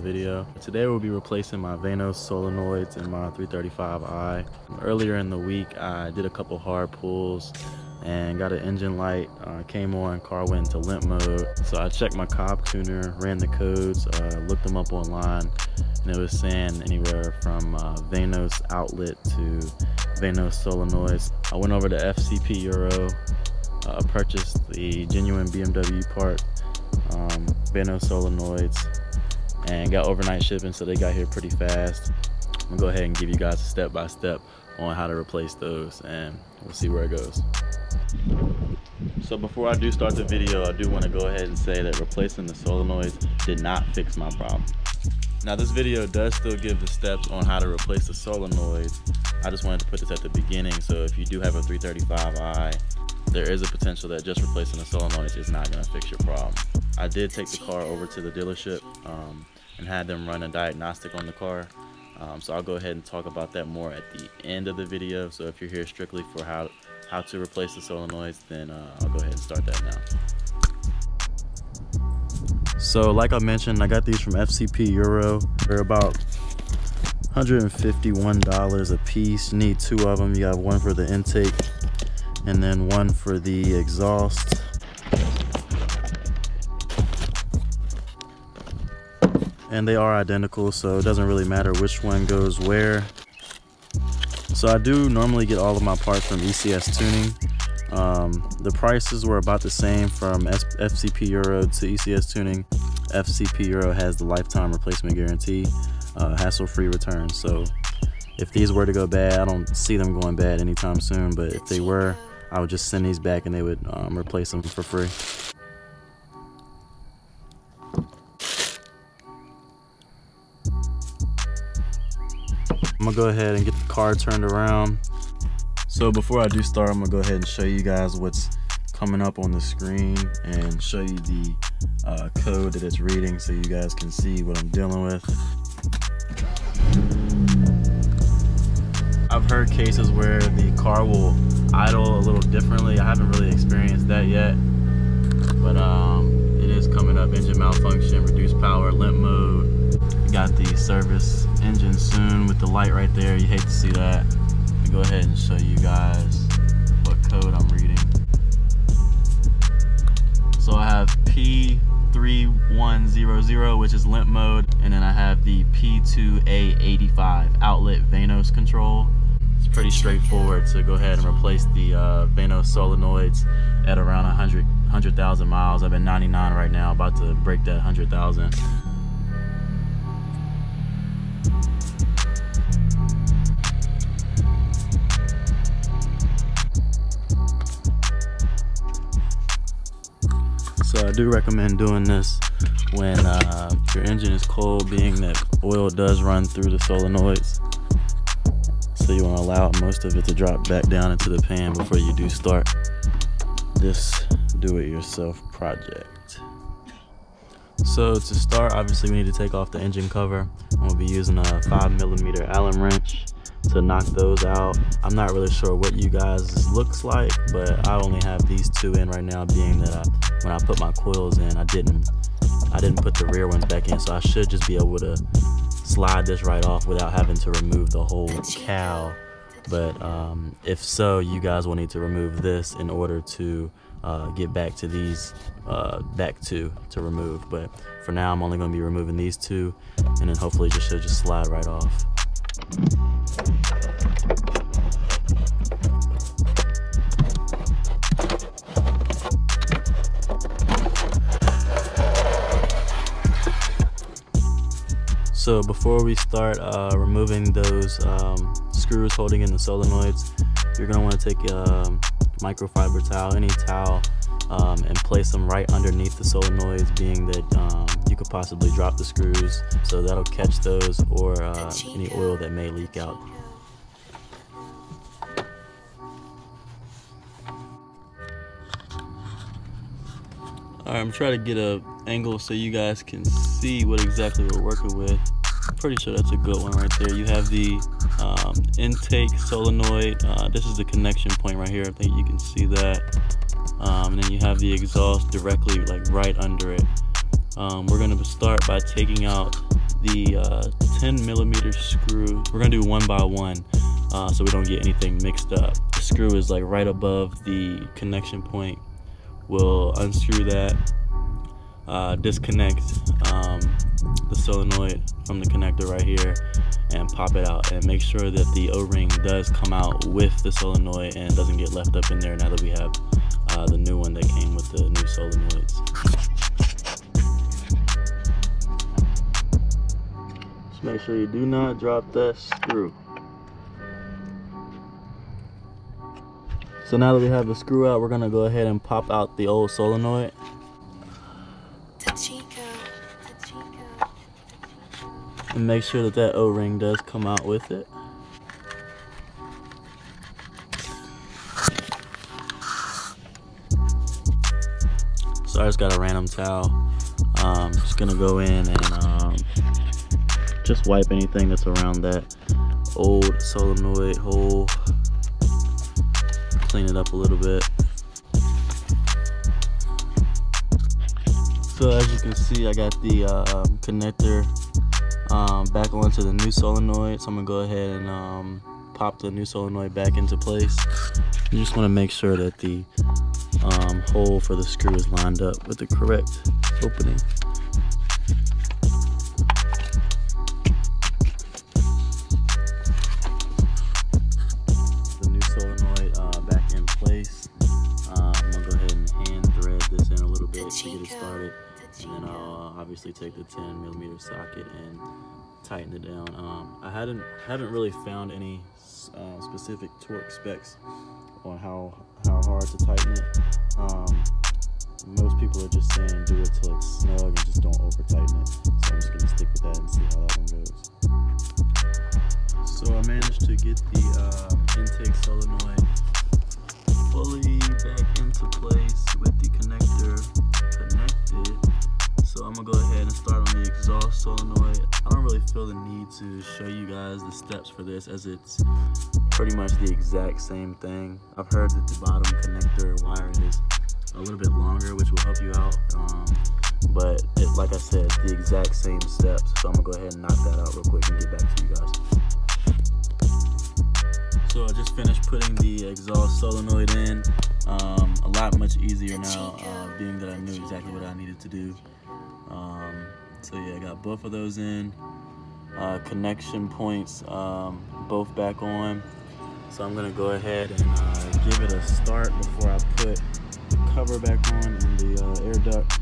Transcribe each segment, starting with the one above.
video. Today we'll be replacing my Vanos solenoids in my 335i. Earlier in the week I did a couple hard pulls and got an engine light, came on, car went into limp mode. So I checked my cob tuner, ran the codes, looked them up online, and it was saying anywhere from Vanos outlet to Vanos solenoids. I went over to FCP Euro, purchased the genuine BMW part, Vanos solenoids, and got overnight shipping, so they got here pretty fast. I'm gonna go ahead and give you guys a step-by-step on how to replace those, and we'll see where it goes. So before I do start the video, I do want to go ahead and say that replacing the solenoids did not fix my problem. Now this video does still give the steps on how to replace the solenoids. I just wanted to put this at the beginning, so if you do have a 335i, there is a potential that just replacing the solenoids is not going to fix your problem. I did take the car over to the dealership and had them run a diagnostic on the car. So I'll go ahead and talk about that more at the end of the video. So if you're here strictly for how to replace the solenoids, then I'll go ahead and start that now. So like I mentioned, I got these from FCP Euro. They're about $151 a piece. You need two of them. You got one for the intake and then one for the exhaust. And they are identical, so it doesn't really matter which one goes where. So I do normally get all of my parts from ECS Tuning. The prices were about the same from FCP Euro to ECS Tuning. FCP Euro has the lifetime replacement guarantee, hassle-free return. So if these were to go bad, I don't see them going bad anytime soon, but if they were, I would just send these back and they would replace them for free. I'm gonna go ahead and get the car turned around. So before I do start, I'm gonna go ahead and show you guys what's coming up on the screen and show you the code that it's reading so you guys can see what I'm dealing with. I've heard cases where the car will idle a little differently. I haven't really experienced that yet, but it is coming up: engine malfunction, reduced power, limp mode. Got the service engine soon with the light right there. You hate to see that. Let me go ahead and show you guys what code I'm reading. So I have P3100, which is limp mode, and then I have the P2A85 outlet Vanos control. It's pretty straightforward to go ahead and replace the Vanos solenoids at around 100,000 miles. I've been 99 right now, about to break that 100,000. So I do recommend doing this when your engine is cold, being that oil does run through the solenoids. So you want to allow most of it to drop back down into the pan before you do start this do-it-yourself project. So to start, obviously we need to take off the engine cover. I'm going to be using a 5mm Allen wrench to knock those out. I'm not really sure what you guys looks like, but I only have these two in right now, being that when I put my coils in, I didn't put the rear ones back in, so I should just be able to slide this right off without having to remove the whole cowl. But if so, you guys will need to remove this in order to get back to these to remove. But for now, I'm only going to be removing these two, and then hopefully it should just slide right off. So before we start removing those screws holding in the solenoids, you're going to want to take a microfiber towel, any towel, and place them right underneath the solenoids, being that you could possibly drop the screws, so that'll catch those or any oil that may leak out. Alright, I'm trying to get an angle so you guys can see what exactly we're working with. I'm pretty sure that's a good one right there. You have the intake solenoid. This is the connection point right here. I think you can see that. And then you have the exhaust directly like right under it. We're going to start by taking out the 10mm screw. We're going to do one by one so we don't get anything mixed up. The screw is like right above the connection point. We'll unscrew that, disconnect the solenoid from the connector right here, and pop it out, and make sure that the O-ring does come out with the solenoid and doesn't get left up in there now that we have the new one that came with the new solenoids. Just make sure you do not drop that screw. So now that we have the screw out, we're gonna go ahead and pop out the old solenoid. And make sure that that O-ring does come out with it. So I just got a random towel. Just gonna go in and just wipe anything that's around that old solenoid hole. Clean it up a little bit. So as you can see, I got the connector back onto the new solenoid. So I'm gonna go ahead and pop the new solenoid back into place. You just want to make sure that the hole for the screw is lined up with the correct opening. The new solenoid back in place. I'm gonna go ahead and hand thread this in a little bit to get it started, and then I'll obviously take the 10mm socket and tighten it down. I haven't really found any specific torque specs on how hard to tighten it. Most people are just saying do it till it's snug and just don't over tighten it. So I'm just gonna stick with that and see how that one goes. So I managed to get the intake solenoid fully back into place with the connector connected. So I'm gonna go ahead and start on the exhaust solenoid. I don't really feel the need to show you guys the steps for this, as it's pretty much the exact same thing. I've heard that the bottom connector wire is a little bit longer, which will help you out. But like I said, it's the exact same steps. So I'm gonna go ahead and knock that out real quick and get back to you guys. So I just finished putting the exhaust solenoid in. A lot much easier now, being that I knew exactly what I needed to do. So yeah, I got both of those in. Connection points both back on. So I'm gonna go ahead and give it a start before I put the cover back on in the air duct.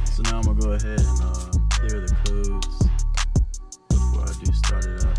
So now I'm gonna go ahead and clear the codes before I do start it up.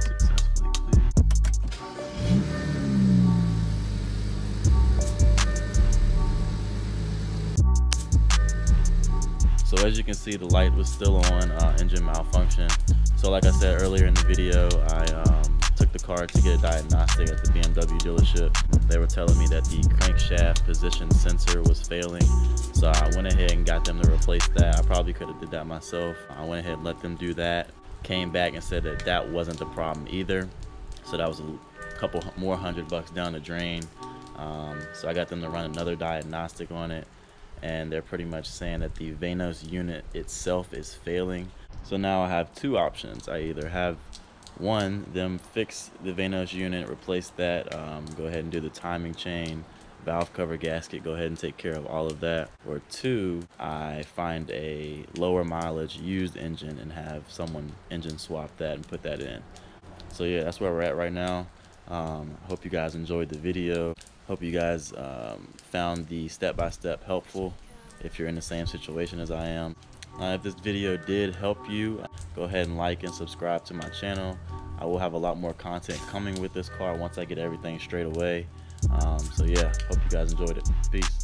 Successfully cleared. So as you can see, the light was still on, engine malfunction. So like I said earlier in the video, I took the car to get a diagnostic at the BMW dealership. They were telling me that the crankshaft position sensor was failing. So I went ahead and got them to replace that. I probably could have did that myself. I went ahead and let them do that. Came back and said that that wasn't the problem either. So that was a couple more $100 down the drain. So I got them to run another diagnostic on it, and they're pretty much saying that the Vanos unit itself is failing. So now I have two options. I either have them fix the Vanos unit, replace that, go ahead and do the timing chain, valve cover gasket, go ahead and take care of all of that. Or two, I find a lower mileage used engine and have someone engine swap that and put that in. So yeah, that's where we're at right now. Hope you guys enjoyed the video. Hope you guys found the step-by-step helpful if you're in the same situation as I am. If this video did help you, go ahead and like and subscribe to my channel. I will have a lot more content coming with this car once I get everything straight away. So yeah, hope you guys enjoyed it. Peace.